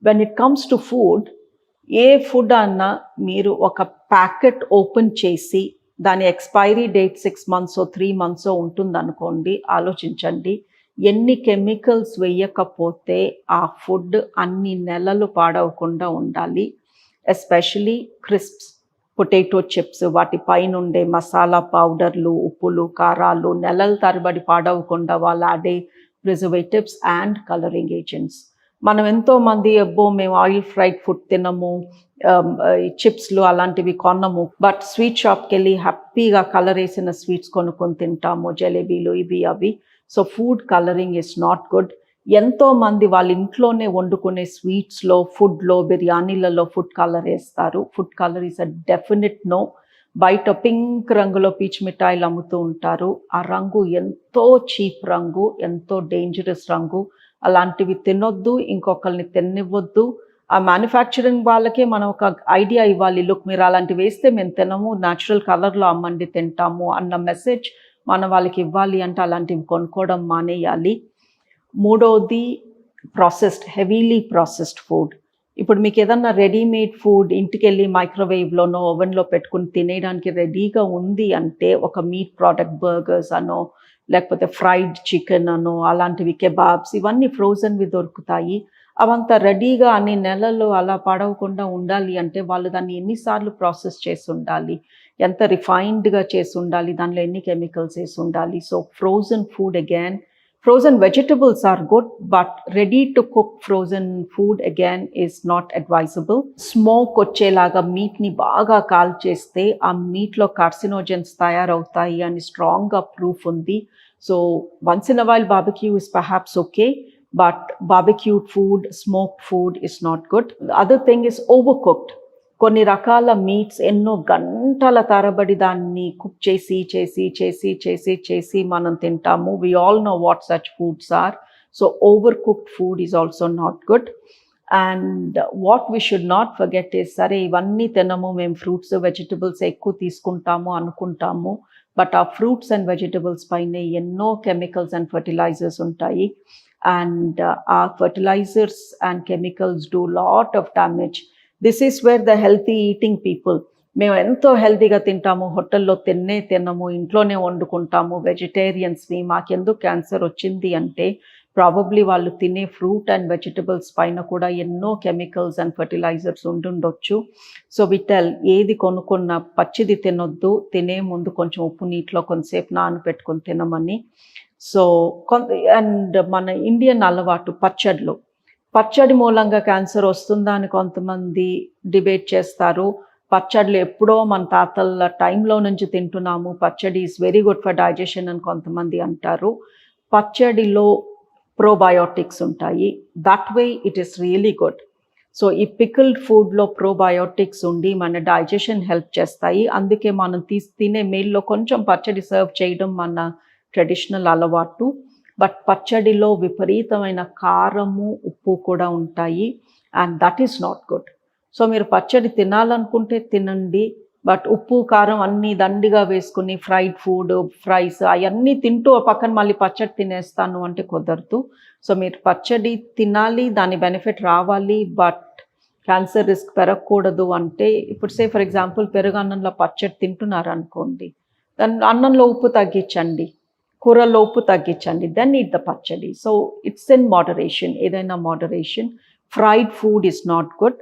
When it comes to food, A food అన్నా మీరు ఒక ప్యాకెట్ ఓపెన్ చేసి దాని ఎక్స్పైరీ డేట్ 6 months 3 months ఉంటుందనుకోండి, ఆలోచించండి. ఎన్ని కెమికల్స్ వేయకపోతే ఆ ఫుడ్ అన్ని నెలలు పాడవకుండా ఉండాలి. ఎస్పెషలీ క్రిస్ప్స్, పొటాటో చిప్స్, వాటి పైన ఉండే మసాలా పౌడర్లు, ఉప్పులు, కారాలు నెలల తరబడి పాడవకుండా వాళ్ళు ఆడే ప్రిజర్వేటివ్స్ అండ్ కలరింగ్ ఏజెంట్స్. మనం ఎంతోమంది మేము ఆయిల్ ఫ్రైడ్ ఫుడ్ తినము, చిప్స్లు అలాంటివి కొనము, బట్ స్వీట్ షాప్కి వెళ్ళి హ్యాపీగా కలర్ వేసిన స్వీట్స్ కొనుక్కొని తింటాము, జలేబీలు ఇవి అవి. So food colouring is not good. ఎంతోమంది వాళ్ళ ఇంట్లోనే వండుకునే స్వీట్స్లో, ఫుడ్లో, బిర్యానీలలో ఫుడ్ కలర్ వేస్తారు. Food colour is a definite no. బయట పింక్ రంగులో పీచు మిఠాయిలు అమ్ముతూ ఉంటారు. ఆ రంగు ఎంతో చీప్ రంగు, ఎంతో డేంజరస్ రంగు. అలాంటివి తినొద్దు, ఇంకొకరిని తినివ్వద్దు. ఆ మ్యానుఫ్యాక్చరింగ్ వాళ్ళకే మనం ఒక ఐడియా ఇవ్వాలి, లుక్ మీరు అలాంటివి వేస్తే మేము తినము, న్యాచురల్ కలర్లో అమ్మండి తింటాము అన్న మెసేజ్ మనం వాళ్ళకి ఇవ్వాలి. అంటే అలాంటివి కొనుక్కోవడం మానేయాలి. మూడవది ప్రాసెస్డ్, హెవీలీ ప్రాసెస్డ్ ఫుడ్. ఇప్పుడు మీకు ఏదన్నా రెడీమేడ్ ఫుడ్ ఇంటికి వెళ్ళి మైక్రోవేవ్లోనో ఓవెన్లో పెట్టుకుని తినేయడానికి రెడీగా ఉంది అంటే, ఒక మీట్ ప్రోడక్ట్ బర్గర్స్ అనో, లేకపోతే ఫ్రైడ్ చికెన్ అనో, అలాంటివి కెబాబ్స్, ఇవన్నీ ఫ్రోజన్వి దొరుకుతాయి. అవంతా రెడీగా అన్ని నెలలు అలా పాడవకుండా ఉండాలి అంటే వాళ్ళు దాన్ని ఎన్నిసార్లు ప్రాసెస్ చేసి ఉండాలి, ఎంత రిఫైన్డ్గా చేసి ఉండాలి, దానిలో ఎన్ని కెమికల్స్ వేసి ఉండాలి. So frozen food again, frozen vegetables are good, but ready to cook frozen food again is not advisable. Smoke వచ్చేలాగా మీట్ని బాగా కాల్చేస్తే ఆ మీట్లో కార్సినోజన్స్ తయారవుతాయి అని స్ట్రాంగ్గా ప్రూఫ్ ఉంది. So once in a while barbecue is perhaps okay, but barbecued food, smoked food is not good. The other thing is overcooked. కొన్ని రకాల మీట్స్ ఎన్నో గంటల తరబడి దాన్ని కుక్ చేసి చేసి చేసి చేసి చేసి మనం తింటాము. We all know what such foods are. So over cooked food is also not good. And what we should not forget is, సరే ఇవన్నీ తినము, మేము ఫ్రూట్స్ వెజిటబుల్స్ ఎక్కువ తీసుకుంటాము అనుకుంటాము, బట్ ఆ ఫ్రూట్స్ అండ్ వెజిటబుల్స్ పైన ఎన్నో కెమికల్స్ అండ్ ఫర్టిలైజర్స్ ఉంటాయి. అండ్ ఆ fertilisers and chemicals do lot of damage. This is where the healthy eating people, మేము ఎంతో హెల్తీగా తింటాము, హోటల్లో తినము, ఇంట్లోనే వండుకుంటాము, వెజిటేరియన్స్ని, మాకెందుకు క్యాన్సర్ వచ్చింది అంటే ప్రాబబ్లీ వాళ్ళు తినే ఫ్రూట్ అండ్ వెజిటబుల్స్ పైన కూడా ఎన్నో కెమికల్స్ అండ్ ఫర్టిలైజర్స్ ఉండుండొచ్చు. సో విటల్ ఏది కొనుక్కున్న పచ్చిది తినొద్దు, తినే ముందు కొంచెం ఉప్పు నీటిలో కొంతసేపు నానబెట్టుకొని తినమని. సో అండ్ మన ఇండియన్ అలవాటు పచ్చళ్ళు, పచ్చడి మూలంగా క్యాన్సర్ వస్తుందా అని కొంతమంది డిబేట్ చేస్తారు. పచ్చళ్ళు ఎప్పుడో మన తాతల టైంలో నుంచి తింటున్నాము, పచ్చడి is very good for digestion అని కొంతమంది అంటారు. పచ్చడిలో ప్రోబయోటిక్స్ ఉంటాయి, that way it is really good. So ఈ పికిల్డ్ ఫుడ్లో ప్రోబయోటిక్స్ ఉండి మన డైజెషన్ హెల్ప్ చేస్తాయి. అందుకే మనం తినే మీల్లో కొంచెం పచ్చడి సర్వ్ చేయడం మన ట్రెడిషనల్ అలవాటు. బట్ పచ్చడిలో విపరీతమైన కారము, ఉప్పు కూడా ఉంటాయి, and that is not good. So మీరు పచ్చడి తినాలనుకుంటే తినండి, బట్ ఉప్పు కారం అన్నీ దండిగా వేసుకుని ఫ్రైడ్ ఫుడ్, ఫ్రైస్ అవన్నీ తింటూ పక్కన మళ్ళీ పచ్చడి తినేస్తాను అంటే కుదరదు. సో మీరు పచ్చడి తినాలి, దాని బెనిఫిట్ రావాలి, బట్ క్యాన్సర్ రిస్క్ పెరగకూడదు అంటే, ఇప్పుడు సే ఫర్ ఎగ్జాంపుల్ పెరుగు అన్నంలో పచ్చడి తింటున్నారు అనుకోండి, దాని అన్నంలో ఉప్పు తగ్గించండి, కూరల్లో ఉప్పు తగ్గించండి, then eat the pachadi. So it's in moderation, ఏదైనా moderation. Fried food is not good.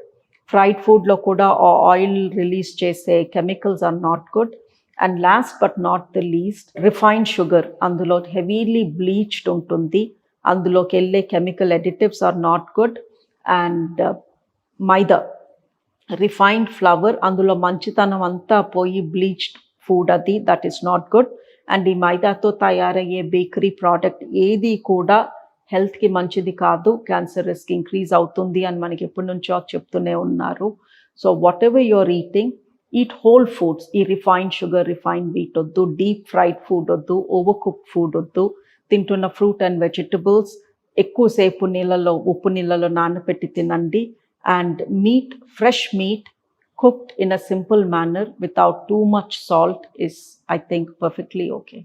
Fried ఫుడ్లో కూడా ఆయిల్ రిలీజ్ చేసే chemicals are not good. And last but not the least, refined sugar, అందులో హెవీలీ బ్లీచ్డ్ ఉంటుంది, అందులోకి వెళ్ళే chemical additives are not good. And maida, refined flour, అందులో మంచితనం అంతా పోయి బ్లీచ్డ్ ఫుడ్ అది, that is not good. And ఈ మైదాతో తయారయ్యే బేకరీ ప్రోడక్ట్ ఏది కూడా హెల్త్కి మంచిది కాదు, క్యాన్సర్ రిస్క్ ఇంక్రీజ్ అవుతుంది అని మనకి ఎప్పటి నుంచో చెప్తూనే ఉన్నారు. So whatever you are eating, eat whole foods. ఈ రిఫైన్డ్ షుగర్, రిఫైన్డ్ వీట్ వద్దు, డీప్ ఫ్రైడ్ ఫుడ్ వద్దు, ఓవర్ కుక్ ఫుడ్ వద్దు. తింటున్న ఫ్రూట్ అండ్ వెజిటబుల్స్ ఎక్కువసేపు నీళ్ళలో, ఉప్పు నీళ్ళలో నానబెట్టి తినండి. And meet, fresh meet cooked in a simple manner without too much salt is, I think, perfectly okay.